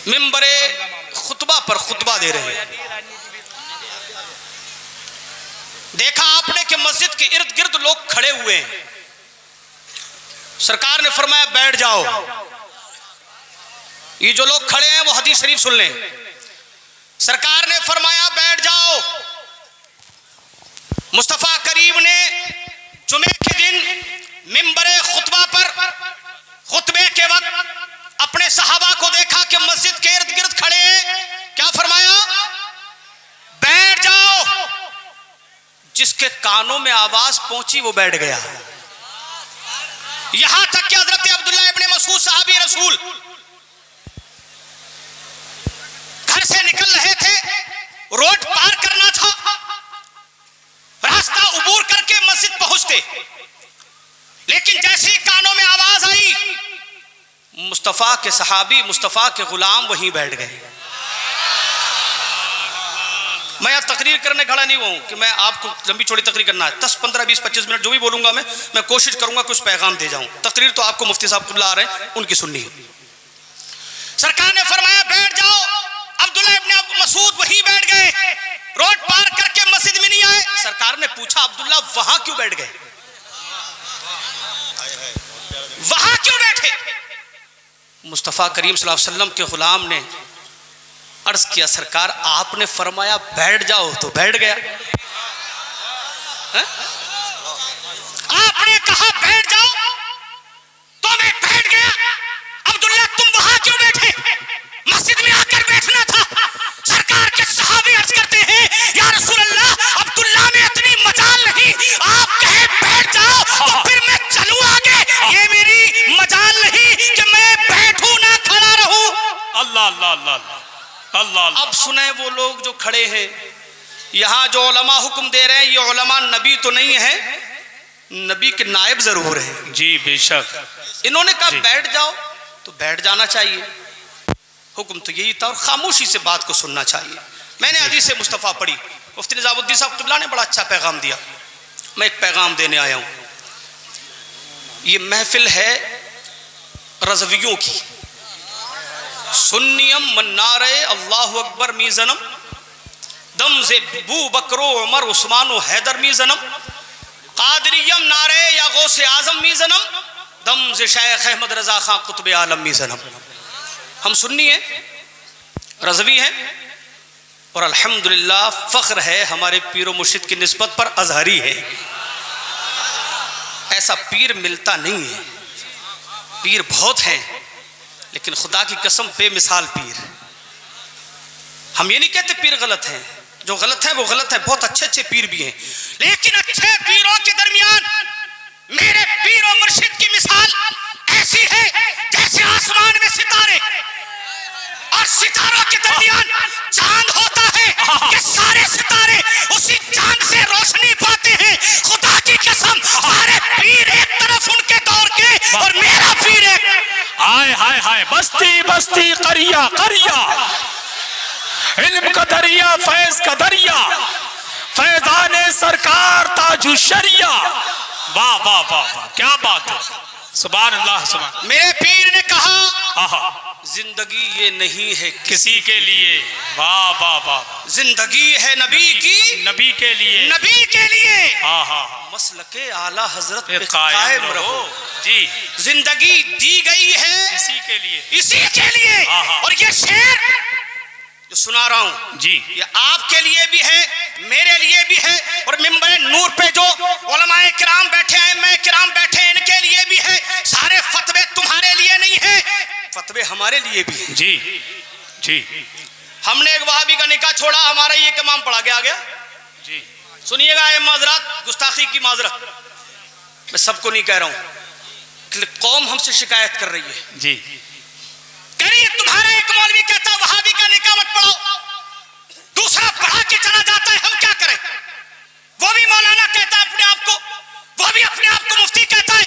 मिंबरे खुतबा पर खुतबा दे रहे हैं। देखा आपने कि मस्जिद के इर्द गिर्द लोग खड़े हुए हैं। सरकार ने फरमाया बैठ जाओ। ये जो लोग खड़े हैं वो हदीस शरीफ सुन लें। सरकार ने फरमाया बैठ जाओ। मुस्तफा करीम ने जुमे के दिन मिंबरे खुतबा पर खुतबे के वक्त अपने सहाबा को देखा कि मस्जिद के इर्द गिर्द खड़े हैं। क्या फरमाया? बैठ जाओ। जिसके कानों में आवाज पहुंची वो बैठ गया। यहां तक कि हजरत अब्दुल्लाह इब्ने मसूद साहबी रसूल घर से निकल रहे थे, रोड पार करना था, रास्ता उबूर करके मस्जिद पहुंचते, लेकिन जैसे ही कानों में आवाज आई, मुस्तफा के सहाबी, मुस्तफा के गुलाम वहीं बैठ गए। मैं यहाँ तकरीर करने खड़ा नहीं हूँ कि मैं आपको लंबी चौड़ी तकरीर करना है। 10, 15, 20, 25 मिनट जो भी बोलूंगा मैं कोशिश करूंगा कुछ पैगाम दे जाऊं। तकरीर तो आपको मुफ्ती साहब कुल्ला आ रहे हैं, उनकी सुननी है। सरकार ने फरमाया बैठ जाओ। अब्दुल्लाह इब्ने मसूद वहीं बैठ गए, रोड पार करके मस्जिद में नहीं आए। सरकार ने पूछा अब्दुल्लाह वहां क्यों बैठ गए, वहां क्यों बैठे? मुस्तफा करीम सल्लल्लाहु अलैहि वसल्लम के गुलाम ने अर्ज किया सरकार आपने फरमाया बैठ जाओ तो बैठ गया। आपने कहा बैठ जाओ तो मैं बैठ गया। अब्दुल्लाह तुम वहां क्यों बैठे? मस्जिद में आकर बैठना था। सरकार के सहाबी अर्ज करते हैं या रसूल अल्लाह अब्दुल्लाह में इतनी मजाल नहीं, आप कहे बैठ जाओ तो फिर मैं चलूं आगे। ये मेरी मजाल नहीं कि मैं बैठूं ना खड़ा रहूं। अल्लाह अल्लाह अल्लाह अल्लाह। अब सुने वो लोग जो खड़े हैं, यहाँ जो उलमा हुक्म दे रहे हैं, ये उलमा नबी तो नहीं है, नबी के नायब जरूर है। जी बेशक। इन्होंने कहा बैठ जाओ तो बैठ जाना चाहिए। हुक्म तो यही था और खामोशी से बात को सुनना चाहिए। मैंने हदीस मुस्तफ़ा पढ़ी, मुफ्ती निज़ामुद्दीन साहब क़िबला ने बड़ा अच्छा पैगाम दिया। मैं एक पैगाम देने आया हूँ। ये महफिल है रज़वियों की। सुन्नियम मन्नारे अल्लाहु अकबर मीज़नम दम से बू बकरो उमर उस्मान हैदर मीज़नम कादरियम नारे या गौसे आज़म मीज़नम दम से शेख अहमद रज़ा खां कुतुब आलम मीज़नम। हम सुन्नी हैं, रज़वी हैं और अल्हम्दुलिल्लाह फ़ख्र है हमारे पीर मुर्शिद की निस्बत पर अज़हरी है। ऐसा पीर मिलता नहीं है। पीर बहुत हैं लेकिन खुदा की कसम बेमिसाल पीर। हम ये नहीं कहते पीर गलत हैं, जो गलत है वो गलत है, बहुत अच्छे अच्छे पीर भी हैं, लेकिन अच्छे पीरों के दरमियान मेरे पीर और मुर्शिद की मिसाल ऐसी है जैसे आसमान में सितारे और सितारों के दरमियान चांद होता है कि सारे सितारे उसी चांद से रोशनी पाते हैं। खुदा की कसम सारे पीर एक तरफ उनके दौर के और मेरा पीर एक। हाय हाय हाय, बस्ती बस्ती करिया करिया, इल्म का दरिया फैज का दरिया, फैजाने सरकार ताजु शरिया। वाह वाह वाह वाह, क्या बात है, सुभान अल्लाह सुभान। मेरे पीर ने कहा जिंदगी ये नहीं है किसी के लिए। वाह वाह वाह, जिंदगी है नबी की, नबी के लिए, नबी के लिए। हाँ हाँ, मसलके आला हजरत पे कायम रहो जी। जिंदगी दी गई है इसी के लिए, इसी के लिए। और ये शेर जो सुना रहा हूं जी, ये आपके लिए भी है, मेरे लिए भी है, और मिंबर नूर पे जो उलमाए किराम बैठे हैं, मैं किराम बैठे हैं, इनके लिए भी है। सारे फतवे तुम्हारे लिए नहीं है, फतवे हमारे लिए भी है जी जी। हमने एक वहाबी का निकाह छोड़ा, हमारा ये इमाम पढ़ा के आ गया जी। सुनिएगा, ये माजरत गुस्ताखी की माजरत, मैं सबको नहीं कह रहा हूं, कौम हमसे शिकायत कर रही है जी। करिए तुम्हारा एक मौलवी कहता है वहाबी का निकाह मत पढ़ो, दूसरा पढ़ा के चला जाता है, हम क्या करें? वो भी मौलाना कहता है अपने आप को, वो भी अपने आप को मुफ्ती कहता है,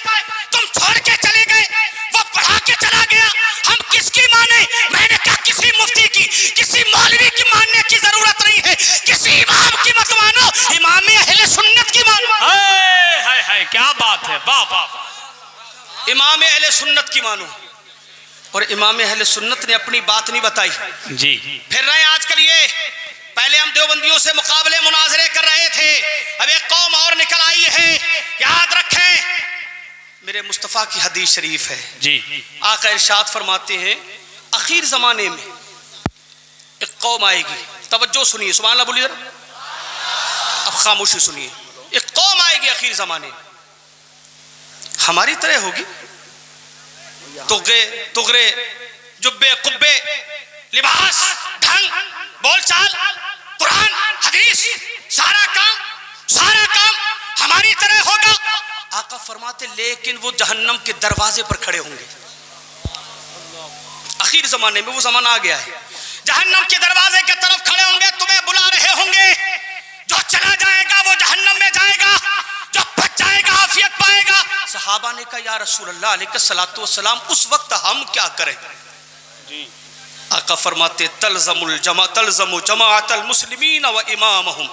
तुम छोड़ के चले गए, वो पढ़ा के चला गया, हम किसकी माने? मैंने कहा किसी मुफ्ती की, किसी मौलवी की मानने की जरूरत नहीं है, किसी इमाम की मत मानो, इमाम अहले सुन्नत की मानो। हाय हाय हाय, क्या बात है, वाह वाह, इमाम अहले सुन्नत की मानो। और इमाम अहले सुन्नत ने अपनी बात नहीं बताई जी। फिर रहे आजकल ये, पहले हम देवबंदियों से मुकाबले मुनाजरे कर रहे थे, अब एक कौम और निकल आई है। याद रखें, मेरे मुस्तफ़ा की हदीस शरीफ है जी। आका इरशाद फरमाते हैं, आखिर ज़माने में एक कौम आएगी, तवज्जो सुनिए, सुभान अल्लाह बोलिए, अब खामोशी सुनिए। एक कौम आएगी आखिर ज़माने में, हमारी तरह होगी, तुगरे जुब्बे कुब्बे, लिबास, ढंग, बोलचाल, कुरान हदीस, सारा काम हमारी तरह होगा। आका फरमाते लेकिन वो जहन्नम के दरवाजे पर खड़े होंगे। आखिर जमाने में वो जमाना आ गया है, जहन्नम के दरवाजे की तरफ खड़े होंगे, तुम्हें बुला रहे होंगे। जो चला जाएगा वो जहन्नम में जाएगा, जो बच जाएगा आफियत पाएगा। सहाबा ने कहा, या रसूल अल्लाह अलैहिस्सलातु वस्सलाम, उस वक्त हम क्या करें? आका फरमाते, तलज़मु जमाअतल मुस्लिमीन व इमामहुम।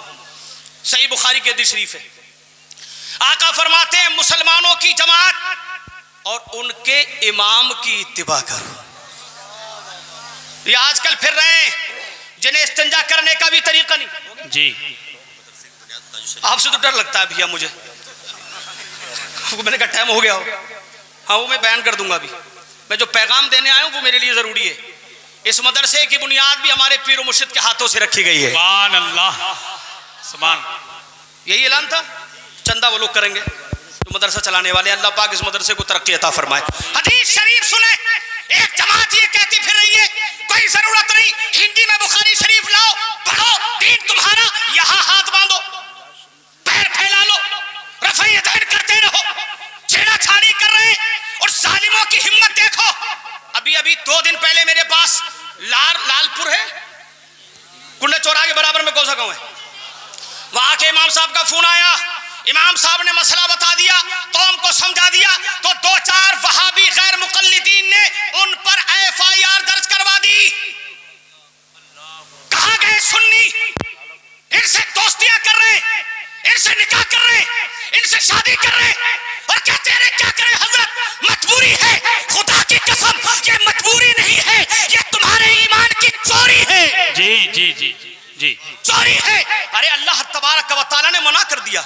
सही बुखारी के हदीस शरीफ है। आका फरमाते हैं, मुसलमानों की जमात और उनके इमाम की इत्तिबा करो। ये आजकल फिर रहे हैं जिन्हें इस्तिंजा करने का भी तरीका नहीं जी। आपसे तो डर लगता है भैया मुझे, मैंने कहा टाइम हो गया हो। हाँ, वो मैं बयान कर दूंगा अभी। मैं जो पैगाम देने आया हूँ वो मेरे लिए ज़रूरी है। इस मदरसे की बुनियाद भी हमारे पीर मुर्शिद के हाथों से रखी गई है। सुभान अल्लाह, सुभान। यही ऐलान था, चंदा वो लोग करेंगे जो मदरसा चलाने वाले। अल्लाह पाक इस मदरसे को तरक्की अता फरमाए। हदीस शरीफ सुने, एक जमात ये कहती फिर रही है, कोई जरूरत नहीं, हिंदी में बुखारी शरीफ लाओ, पढ़ो, दीन तुम्हारा, यहाँ हाथ बांधो, पैर फैला लो, रफ़ई यदैन करते रहो, छेड़ाछाड़ी कर रहे हैं। और जालिमों की हिम्मत देखो। अभी 2 दिन पहले मेरे पास लालपुर है, कुंडा चौराहे के बराबर में कौन सा गाँव है, वहां के इमाम साहब का फोन आया। इमाम साहब ने मसला बता दिया, कौम को समझा दिया, तो 2-4 वहाबी गैर मुकल्लिदीन ने उन पर FIR दर्ज करवा दी। कहां गए सुन्नी? इनसे दोस्तियां कर रहे, इनसे निकाह कर रहे, इनसे शादी कर रहे, और कहते हैं क्या करें हजरत, मजबूरी है। खुदा की कसम, ये मजबूरी नहीं है, ये तुम्हारे ईमान की चोरी है। जी जी जी जी, चोरी है। अरे अल्लाह तबारक व तआला ने मना कर दिया,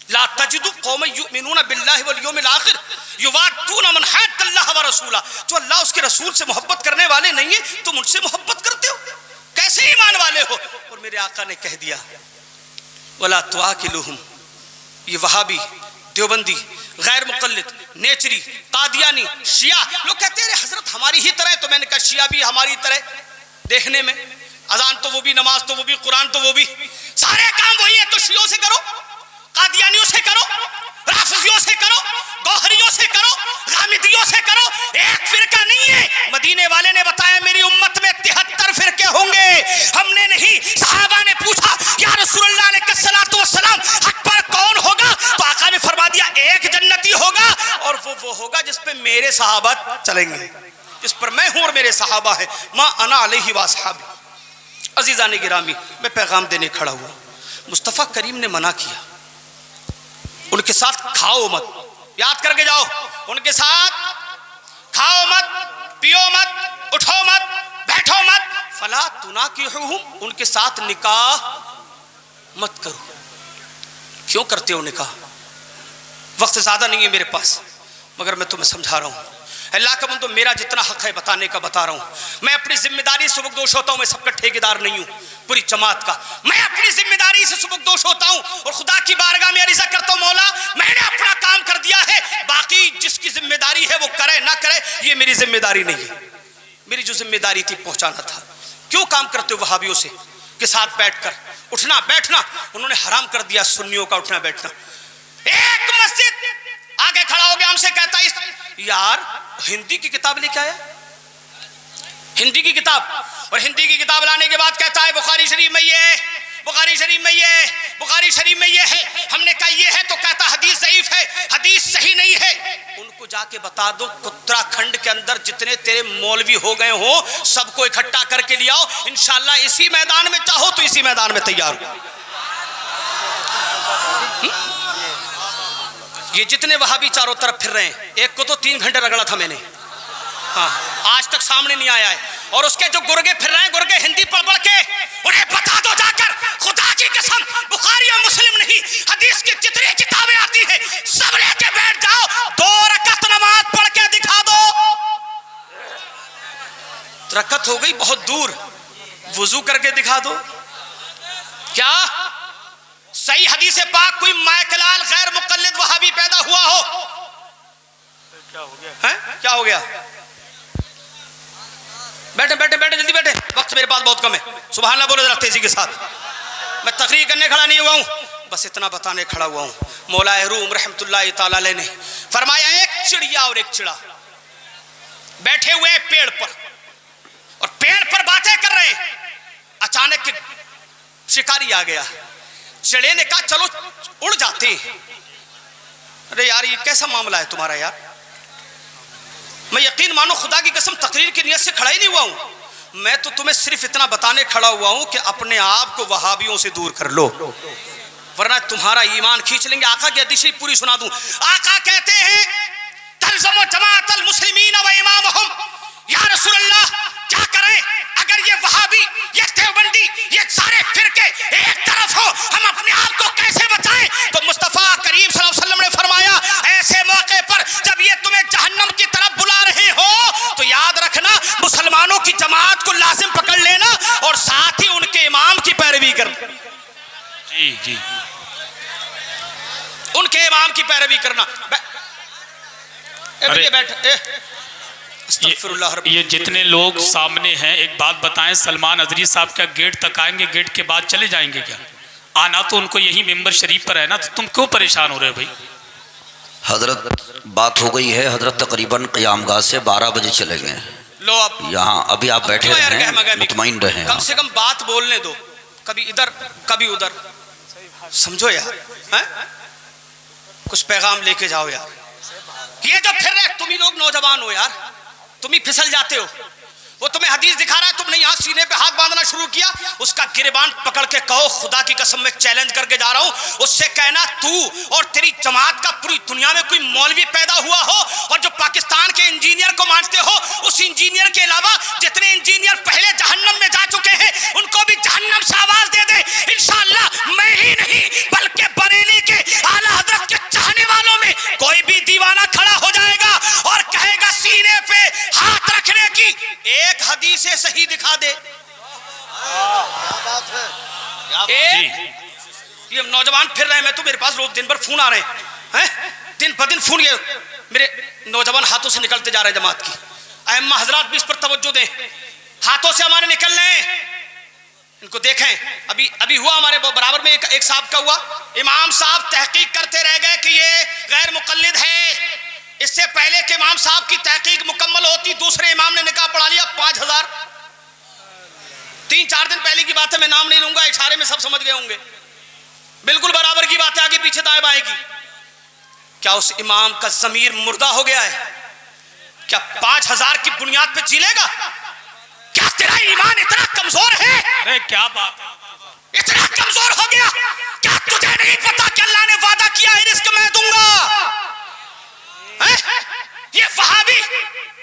ला तजिदु कौमन युमिनूना बिल्लाहि वल यौमिल आखिर युवादूना मन हद्दल्लाह व रसूला। जो अल्लाह उसके रसूल से मोहब्बत करने वाले नहीं है, तुम उनसे मोहब्बत करते हो, कैसे ईमान वाले हो? और मेरे आका ने कह दिया, वला तुआकिलुहुम। ये वहाबी, देवबंदी, गैर मुकल्लिद, नेचरी, कादियानी, शिया लोग कहते हैं हजरत हमारी ही तरह। तो मैंने कहा शिया भी हमारी तरह देखने में, अजान तो वो भी, नमाज तो वो भी, कुरान तो वो भी, सारे काम वही है। तो शियों से करो, कादियानियों से करो, राफिजियों से करो, गौहरियों से करो, गामिदियों से करो, एक फिरका नहीं है। मदीने वाले ने बताया मेरी उम्मत में 73 फिरके होंगे। हमने नहीं, सहाबा ने पूछा या रसूलुल्लाह अलैहिस्सलातु वस्सलाम हक पर कौन होगा? तो आका ने फरमा दिया एक जन्नती होगा, और वो होगा जिस पे मेरे सहाबा चलेंगे, जिस पर मैं हूं और मेरे सहाबा है। मा अना अलैहि व अस्हाबी। अजीज़ान गिरामी, मैं पैगाम देने खड़ा हुआ, मुस्तफ़ा करीम ने मना किया, उनके साथ खाओ मत, याद करके जाओ, उनके साथ खाओ मत, पियो मत, उठो मत, बैठो मत। फला तुनाकिहुहुम, उनके साथ निकाह मत करो। क्यों करते हो निकाह? वक्त ज़्यादा नहीं है मेरे पास, मगर मैं तुम्हें समझा रहा हूँ। अल्लाह का बंदो, मेरा जितना हक है बताने का बता रहा हूँ। मैं अपनी जिम्मेदारी से सुबकदोश होता हूँ, मैं सबका ठेकेदार नहीं हूँ, पूरी जमात का। मैं अपनी जिम्मेदारी से सुबकदोश होता हूँ और खुदा की बारगाह में अर्ज़ा करता हूँ, मौला मैंने अपना काम कर दिया है, बाकी जिसकी जिम्मेदारी है वो करे ना करे, ये मेरी जिम्मेदारी नहीं है। मेरी जो जिम्मेदारी थी पहुँचाना था। क्यों काम करते हो वहाबियों से के साथ बैठकर? उठना बैठना उन्होंने हराम कर दिया, सुन्नियों का उठना बैठना। एक मस्जिद आगे खड़ा हो गया, हमसे कहता है यार हिंदी की किताब लेके आया, हिंदी की किताब, और हिंदी की किताब लाने के बाद कहता है बुखारी शरीफ में ये है, बुखारी शरीफ में ये है, बुखारी शरीफ में ये है। हमने कहा ये है, तो कहता हदीस ज़ईफ है, हदीस सही नहीं है। उनको जाके बता दो उत्तराखंड के अंदर जितने तेरे मौलवी हो गए हो सबको इकट्ठा करके ले आओ, इंशाल्लाह इसी मैदान में, चाहो तो इसी मैदान में तैयार हो। ये जितने वहाबी चारों तरफ फिर रहे हैं, एक को तो 3 घंटे रगड़ा था मैंने, हाँ, आज तक सामने नहीं आया है। और उसके जो गुर्गे फिर रहे हैं, गुर्गे हिंदी पढ़ पढ़ के, उन्हें बता दो जाकर, खुदा की कसम बुखारी और मुस्लिम नहीं, हदीस की जितनी किताबें आती हैं सब लेके बैठ जाओ, 2 रकअत नमाज पढ़ के दिखा दो। रकअत हो गई बहुत दूर, वुजू करके दिखा दो। क्या सही हदीस पाक कोई मायकलाल गैर मुकल्लिद वहाबी पैदा हुआ हो? क्या हो गया है? क्या हो गया? बैठे बैठे बैठे, जल्दी बैठे, वक्त मेरे पास बहुत कम है। सुभान अल्लाह बोलो जरा तेजी के साथ। मैं तकरीर करने खड़ा नहीं हुआ हूँ, बस इतना बताने खड़ा हुआ हूँ। मौला रूम रहमतुल्लाह तआला अलैह ने फरमाया, एक चिड़िया और एक चिड़ा बैठे हुए पेड़ पर, और पेड़ पर बातें कर रहे हैं। अचानक शिकारी आ गया। चिड़े ने कहा चलो उड़ जाते हैं। अरे यार ये कैसा मामला है तुम्हारा यार, मैं यकीन मानो खुदा की कसम तकरीर की नियत से खड़ा ही नहीं हुआ हूं। मैं तो तुम्हें सिर्फ इतना बताने खड़ा हुआ हूं कि अपने आप को वहाबियों से दूर कर लो, वरना तुम्हारा ईमान खींच लेंगे। आका की हदीस पूरी सुना दूं। आका कहते हैं तल्ज़मु जमाअतल मुस्लिमीन व इमामहुम, या रसूलल्लाह क्या करें अगर ये वहाबी, ये देवबंदी, ये सारे फिरके एक तरफ हो, हम अपने आप को कैसे बचाएं? तो मुस्तफा करीम सल्लल्लाहु अलैहि वसल्लम ने फरमाया, ऐसे मौके पर जब ये तुम्हें जहन्नम की तरफ बुला रहे हो तो याद रखना, मुसलमानों की जमात को लाजिम पकड़ लेना और साथ ही उनके इमाम की पैरवी करना। जी जी, उनके इमाम की पैरवी करना। ये जितने लोग सामने हैं, एक बात बताएं, सलमान अजरी साहब क्या गेट तक आएंगे, गेट के बाद चले जाएंगे क्या? आना तो उनको यही मेंबर शरीफ पर है ना, तो तुम क्यों परेशान हो रहे हो भाई? हजरत बात हो गई है, हजरत तकरीबन क़यामगाह से 12 बजे चलेंगे। लो अब यहाँ अभी आप बैठे रहें, मुतमईन रहें। कम से कम बात बोलने दो, कभी इधर कभी उधर, समझो यार है? कुछ पैगाम लेके जाओ यार। ये जो फिर रहे तुम ही लोग नौजवान हो यार, तुम ही फिसल जाते हो। वो तुम्हें हदीस दिखा रहा है, तुमने यहाँ सीने पे हाथ बांधना शुरू किया, उसका गिरबान पकड़ के कहो खुदा की कसम मैं चैलेंज करके जा रहा हूँ, उससे कहना तू और तेरी जमात का पूरी दुनिया में कोई मौलवी पैदा हुआ हो और जो पाकिस्तान के इंजीनियर को मानते हो, उस इंजीनियर के अलावा जितने इंजीनियर पहले जहन्नम में जा चुके हैं उनको भी जहन्नम से आवाज दे दे। इंशाअल्लाह मैं ही नहीं बल्कि बरेली के आला हजरत के चाहने वालों में कोई भी दीवाना खड़ा हो जाएगा और कहेगा सीने पे हाथ रखने की एक हदीस सही दिखा दे। ये नौजवान फिर रहे हैं, मैं तो मेरे पास रोज दिन भर फोन आ रहे हैं, दिन ब दिन फोन, ये मेरे नौजवान हाथों से निकलते जा रहे हैं जमात की। अहम्मा हजरात भी इस पर तवज्जो दें, हाथों से हमारे निकल रहे हैं, इनको देखें। अभी हुआ हमारे बराबर में एक साहब का हुआ, इमाम साहब तहकीक करते रह गए कि ये गैर मुकल्लिद है। इससे पहले कि इमाम साहब की तहकीक मुकम्मल होती दूसरे इमाम ने निकाह पढ़ा लिया 5000। 3-4 दिन पहले की बात है, मैं नाम नहीं लूंगा, इशारे में सब समझ गए होंगे। बिल्कुल बराबर की बात है, आगे पीछे दाएं बाएं की। क्या उस इमाम का ज़मीर मुर्दा हो गया है? क्या 5000 की बुनियाद पे जी लेगा? क्या तेरा ईमान इतना कमजोर है? अरे क्या बात है, इतना कमजोर हो गया? क्या तुझे नहीं पता कि अल्लाह ने वादा किया है रिस्क मैं दूंगा? ये वहाबी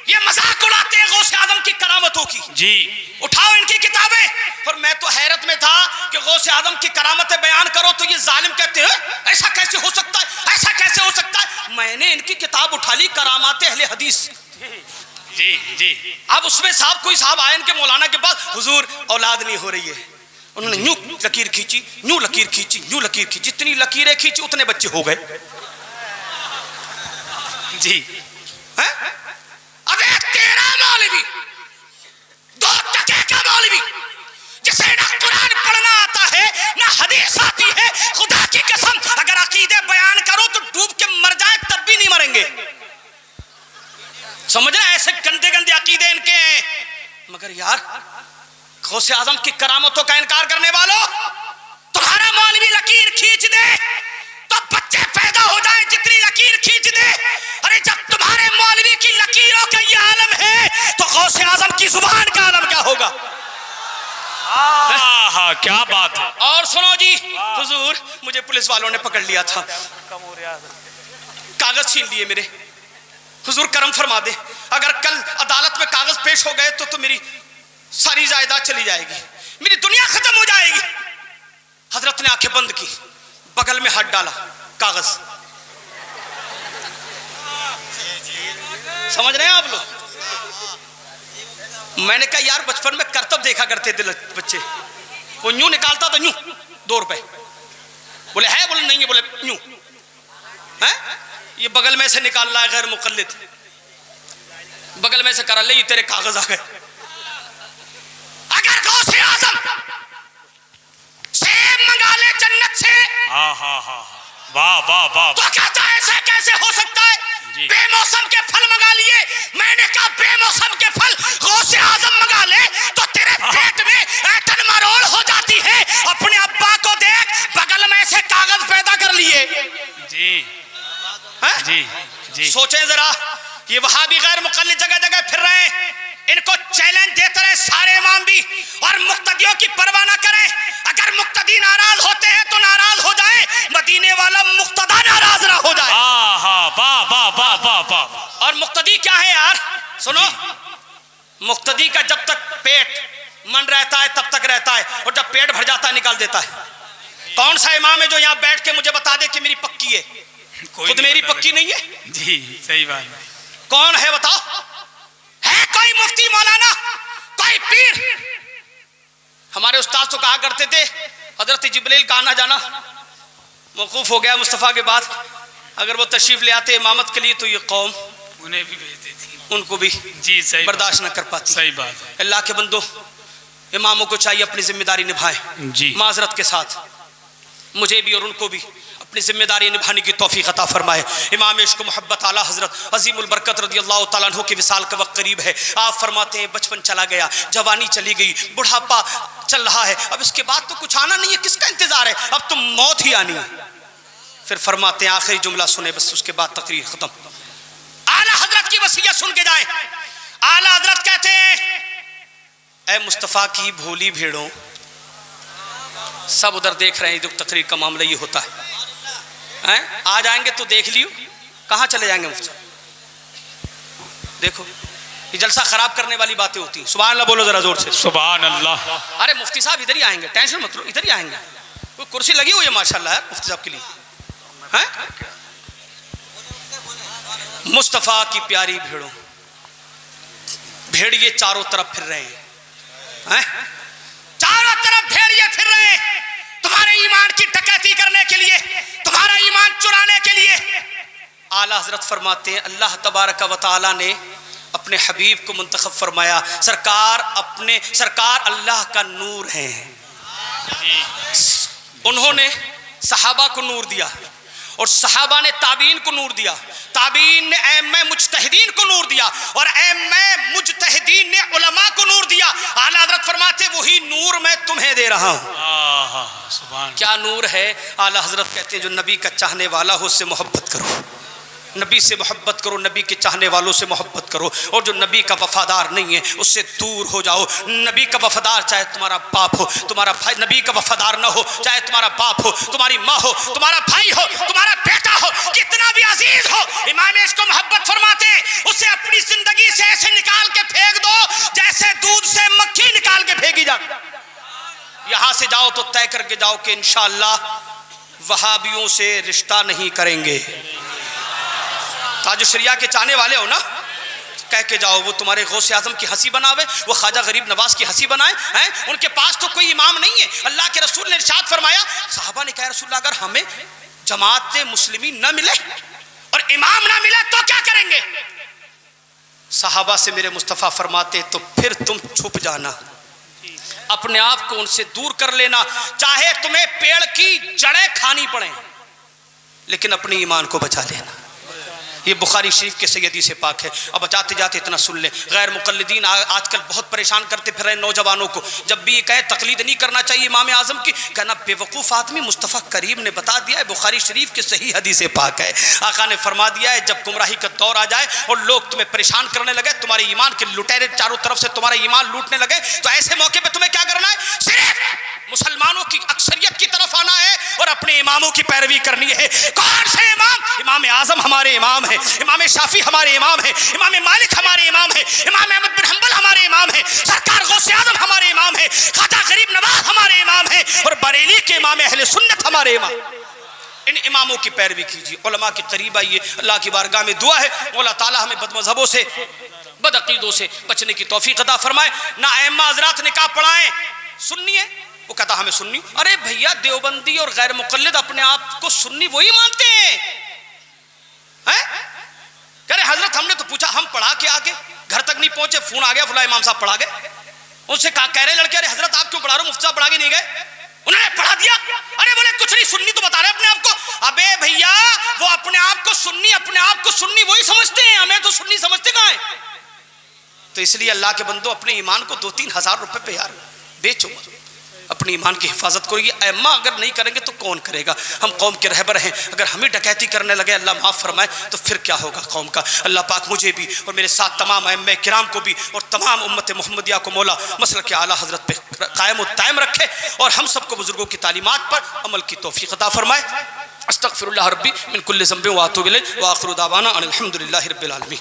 ये मजाक उड़ाते हैं गौसे आजम की करामतों की। जी उठाओ इनकी किताबें। और मैं तो हैरत में था कि गौसे आजम की करामतें बयान करो तो ये जालिम कहते हैं ऐसा कैसे हो सकता है, ऐसा कैसे हो सकता है। मैंने इनकी किताब उठा ली, करामात अहले हदीस। जी जी, अब उसमें साहब कोई साहब आए इनके मौलाना के पास, हुजूर औलाद नहीं हो रही है। उन्होंने यूं लकीर खींची, यूं लकीर खींची, यूं लकीर खींची, जितनी लकीरें खींची उतने बच्चे हो गए। जी है? अबे तेरा मौलवी, 2 टके का मौलवी, जिसे ना कुरान पढ़ना आता है ना हदीस आती है, खुदा की कसम अगर अकीदे बयान करो तो डूब के मर जाए तब भी नहीं मरेंगे। समझ रहे? ऐसे गंदे गंदे अकीदे इनके हैं। मगर यार गौसे आजम की करामतों का इनकार करने वालों, तुम्हारा मौलवी लकीर खींच दे तो बच्चे पैदा हो जाए, जितनी लकीर खींच दे। अरे जब तुम्हारे मौलवी की लकीरों का ये आलम है तो गौसे आजम की जुबान का आलम क्या होगा? हाँ क्या बात है। और सुनो जी, हुजूर मुझे पुलिस वालों ने पकड़ लिया था, कागज छीन लिए मेरे, हुजूर करम फरमा दे, अगर कल अदालत में कागज पेश हो गए तो मेरी सारी जायदाद चली जाएगी, मेरी दुनिया खत्म हो जाएगी। हजरत ने आंखें बंद की, बगल में हाथ डाला, कागज। समझ रहे हैं आप लोग? मैंने कहा यार बचपन में करतब देखा करते थे बच्चे, वो यूं निकालता तो यूं 2 रुपए, बोले है, बोले नहीं है, बोले यूं है, ये बगल में से निकाल रहा है गैर मुकल्लिद, बगल में से कर ले, ये तेरे कागज आ गए। अगर गौसे आजम सेब मंगा ले जन्नत से, वाह वाह वाह, तो कहता है ऐसा कैसे हो सकता है? बेमौसम के फल मंगा लिए। मैंने कहा बेमौसम के फल गौसे आजम मंगा ले तो तेरे पेट में ऐंठन मरोड़ हो जाती है। अपने अब्बा को देख, बगल में से कागज पैदा कर लिए। जी है? जी जी, सोचें जरा, ये वहां भी गैर मुकल्लिद जगह जगह फिर रहे हैं, इनको चैलेंज देते रहे सारे इमाम भी, और मुक्तदियों की परवाह ना करें। अगर मुक्तदी नाराज होते हैं तो नाराज हो जाए, मदीने वाला मुक्तदा नाराज ना हो जाए। वाह वाह वाह वाह वाह। और मुक्तदी क्या है यार? सुनो, मुक्तदी का जब तक पेट मन रहता है तब तक रहता है, और जब पेट भर जाता है निकाल देता है। कौन सा इमाम है जो यहाँ बैठ के मुझे बता दे कि मेरी पक्की है? खुद मेरी पक्की नहीं है। जी सही बात। कौन है बताओ? है कोई मुफ्ती मौलाना, कोई पीर? हमारे उस्ताद तो कहा करते थे हजरत जिब्रील का आना जाना मौकूफ हो गया मुस्तफ़ा के बाद, अगर वो तशरीफ ले आते इमामत के लिए तो ये कौम उन्हें भी भेजती थी, उनको भी जी सही बर्दाश्त न कर पाती। सही बात है। अल्लाह के बंदो, इमामों को चाहिए अपनी जिम्मेदारी निभाएं जी, माजरत के साथ। मुझे भी और उनको भी अपनी जिम्मेदारी निभाने की तौफीक अता फरमाए। इमाम इश्क मोहब्बत आला हजरत अजीमुल बरकत रदियल्लाहु ताला अन्हु के विसाल का वक्त करीब है। आप फरमाते हैं बचपन चला गया, जवानी चली गई, बुढ़ापा चल रहा है, अब इसके बाद तो कुछ आना नहीं है, किसका इंतजार है, अब तो मौत ही आनी है। फिर फरमाते हैं आखिरी जुमला सुने, बस उसके बाद तकरीर खत्म। आला हजरत की वसीयत सुन के जाए। आला हजरत कहते हैं, ऐ मुस्तफ़ा की भोली भेड़ों, सब उधर देख रहे हैं, दुख तकरीर का मामला ये होता है। आ जाएंगे तो देख लियो, कहाँ चले जाएंगे मुफ्ती? देखो ये जलसा खराब करने वाली बातें होती हैं। सुभान अल्लाह बोलो जरा जोर से। सुभान अल्लाह। अरे मुफ्ती साहब इधर ही आएंगे, टेंशन मत लो, इधर ही आएंगे। कोई कुर्सी लगी हुई है माशाल्लाह यार मुफ्ती साहब के लिए। हैं? मुस्तफ़ा की प्यारी भेड़ों, भेड़िए चारों तरफ फिर रहे हैं, चारों तरफ भेड़िए फिर रहे हैं तुम्हारे ईमान की डकैती करने के लिए, तुम्हारा ईमान चुराने के लिए। आला हजरत फरमाते हैं अल्लाह तबारक व तआला ने अपने हबीब को मुंतखब फरमाया। सरकार अल्लाह का नूर है। उन्होंने सहाबा को नूर दिया और सहाबा ने ताबीन को नूर दिया, ताबीन ने ऐम्मे मुज्तहिदीन को नूर दिया और ऐम्मे मुज्तहिदीन ने उलमा को नूर दिया। आला हज़रत फरमाते वही नूर मैं तुम्हें दे रहा हूँ। क्या नूर है? आला हज़रत कहते हैं जो नबी का चाहने वाला हो उससे मोहब्बत करो, नबी से मोहब्बत करो, नबी के चाहने वालों से मोहब्बत करो, और जो नबी का वफादार नहीं है उससे दूर हो जाओ। नबी का वफादार चाहे तुम्हारा बाप हो, तुम्हारा भाई, नबी का वफादार ना हो चाहे तुम्हारा बाप हो, तुम्हारी माँ हो, तुम्हारा भाई हो, तुम्हारा बेटा हो, कितना भी अजीज हो, इमाम इसको मोहब्बत फरमाते हैं उसे अपनी जिंदगी से ऐसे निकाल के फेंक दो जैसे दूध से मक्खी निकाल के फेंकी जाती। यहाँ से जाओ तो तय करके जाओ कि इंशाअल्लाह वहाबियों से रिश्ता नहीं करेंगे। ताज शरिया के चाहने वाले हो ना, कह के जाओ वो तुम्हारे गौसे आजम की हंसी बनावे, वो ख्वाजा गरीब नवाज की हंसी बनाए हैं। उनके पास तो कोई इमाम नहीं है। अल्लाह के रसूल ने इरशाद फरमाया, साहबा ने कहा रसूलल्लाह अगर हमें जमात मुस्लिमी न मिले और इमाम ना मिले तो क्या करेंगे? साहबा से मेरे मुस्तफ़ा फरमाते तो फिर तुम छुप जाना, अपने आप को उनसे दूर कर लेना, चाहे तुम्हें पेड़ की जड़ें खानी पड़े लेकिन अपने ईमान को बचा लेना। ये बुखारी शरीफ के सैयदी से पाक है। अब जाते जाते इतना सुन ले, गैर मुकल्लिदीन आजकल बहुत परेशान करते फिर रहे नौजवानों को। जब भी ये कहे तकलीद नहीं करना चाहिए इमाम आजम की, कहना बेवकूफ़ आदमी, मुस्तफ़ा करीम ने बता दिया है, बुखारी शरीफ के सही हदीस पाक है। आका ने फरमा दिया है जब गुमराही का दौर आ जाए और लोग तुम्हें परेशान करने लगे, तुम्हारे ईमान के लुटेरे चारों तरफ से तुम्हारा ईमान लूटने लगे, तो ऐसे मौके पर तुम्हें क्या करना है? सिर्फ मुसलमानों की अक्सरियत की तरफ आना है और अपने इमामों की पैरवी करनी है। कौन से इमाम? इमाम आजम हमारे इमाम है, इमाम शाफी हमारे इमाम है, इमाम मालिक हमारे इमाम है, इमाम अहमद बिन हंबल हमारे इमाम है, सरकार गौसे आजम हमारे इमाम है, ख्वाजा गरीब नवाज हमारे इमाम है और बरेली के इमाम अहले सुन्नत हमारे इमाम। इन इमामों की पैरवी कीजिए, उलमा के करीब आइए। अल्लाह की बारगाह में दुआ है मौला ताला हमें बदमज़हबों से बदअकीदों से बचने की तौफीक अता फरमाए। ना अइम्मा हज़रात निकाह पढ़ाएं, सुन्नी है वो कहता हमें सुन्नी, अरे भैया देवबंदी और गैर मुक़ल्लिद अपने आप को सुन्नी वही मानते हैं। कह रहे हजरत हमने तो पूछा, हम पढ़ा के आगे घर तक नहीं पहुंचे, फोन आ गया फला इमाम साहब पढ़ा गए। उनसे कह रहे लड़के, अरे हजरत आप क्यों पढ़ा रहे हो, मुफ्ती साहब पढ़ा के नहीं गए, उन्होंने पढ़ा दिया। अरे बोले कुछ नहीं, सुन्नी तो बता रहे अपने आप को। अबे भैया वो अपने आप को सुन्नी वही समझते हैं, हमें तो सुन्नी समझते कहां है। तो इसलिए अल्लाह के बंदो अपने ईमान को 2-3 हज़ार रुपए पे यार बेचो, अपनी ईमान की हिफाजत करो। ये अइम्मा अगर नहीं करेंगे तो कौन करेगा। हम कौम के रहबर हैं, अगर हम ही डकैती करने लगे अल्लाह माफ़ फरमाए तो फिर क्या होगा कौम का। अल्लाह पाक मुझे भी और मेरे साथ तमाम अइम्मा किराम को भी और तमाम उम्मत मोहम्मदिया को मौला मसलक के आला हज़रत पे कायम व दायम रखे और हम सबको बुजुर्गों की तालीमात पर अमल की तौफीक अता फरमाए। अस्तगफिरुल्लाह रब्बी मिन कुल्लि ज़ंबिन व अतूबु इलैहि व आखिरु दावाना अनिल हम्दुलिल्लाहि रब्बिल आलमीन।